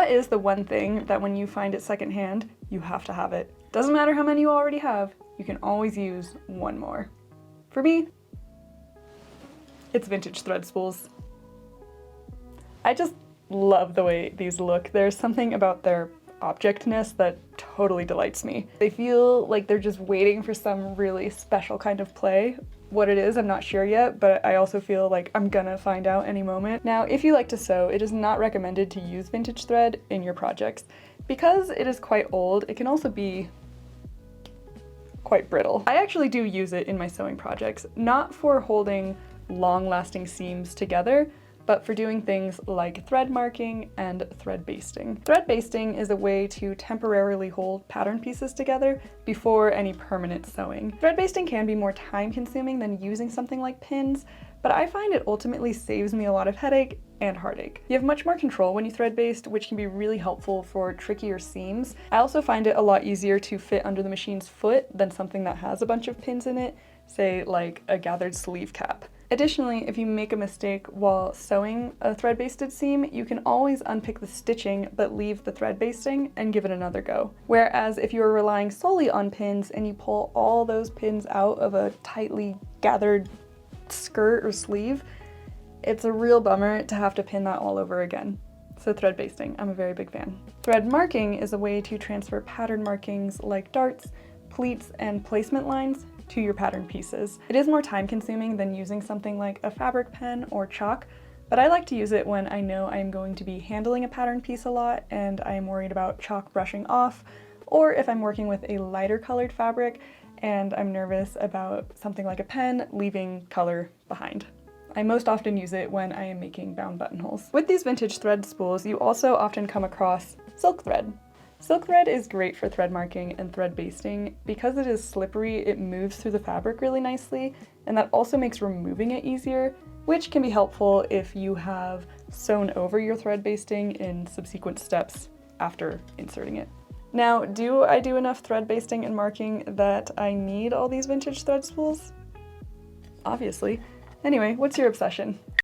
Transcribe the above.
That is the one thing that when you find it secondhand, you have to have it. Doesn't matter how many you already have, you can always use one more. For me, it's vintage thread spools. I just love the way these look. There's something about their objectness that totally delights me. They feel like they're just waiting for some really special kind of play. What it is, I'm not sure yet, but I also feel like I'm gonna find out any moment. Now, if you like to sew, it is not recommended to use vintage thread in your projects. Because it is quite old, it can also be quite brittle. I actually do use it in my sewing projects, not for holding long-lasting seams together, but for doing things like thread marking and thread basting. Thread basting is a way to temporarily hold pattern pieces together before any permanent sewing. Thread basting can be more time-consuming than using something like pins, but I find it ultimately saves me a lot of headache and heartache. You have much more control when you thread baste, which can be really helpful for trickier seams. I also find it a lot easier to fit under the machine's foot than something that has a bunch of pins in it, say like a gathered sleeve cap. Additionally, if you make a mistake while sewing a thread basted seam, you can always unpick the stitching but leave the thread basting and give it another go. Whereas if you are relying solely on pins and you pull all those pins out of a tightly gathered skirt or sleeve, it's a real bummer to have to pin that all over again. So thread basting, I'm a very big fan. Thread marking is a way to transfer pattern markings like darts, pleats, and placement lines to your pattern pieces. It is more time consuming than using something like a fabric pen or chalk, but I like to use it when I know I am going to be handling a pattern piece a lot and I am worried about chalk brushing off, or if I'm working with a lighter colored fabric and I'm nervous about something like a pen leaving color behind. I most often use it when I am making bound buttonholes. With these vintage thread spools, you also often come across silk thread. Silk thread is great for thread marking and thread basting. Because it is slippery, it moves through the fabric really nicely, and that also makes removing it easier, which can be helpful if you have sewn over your thread basting in subsequent steps after inserting it. Now, do I do enough thread basting and marking that I need all these vintage thread spools? Obviously. Anyway, what's your obsession?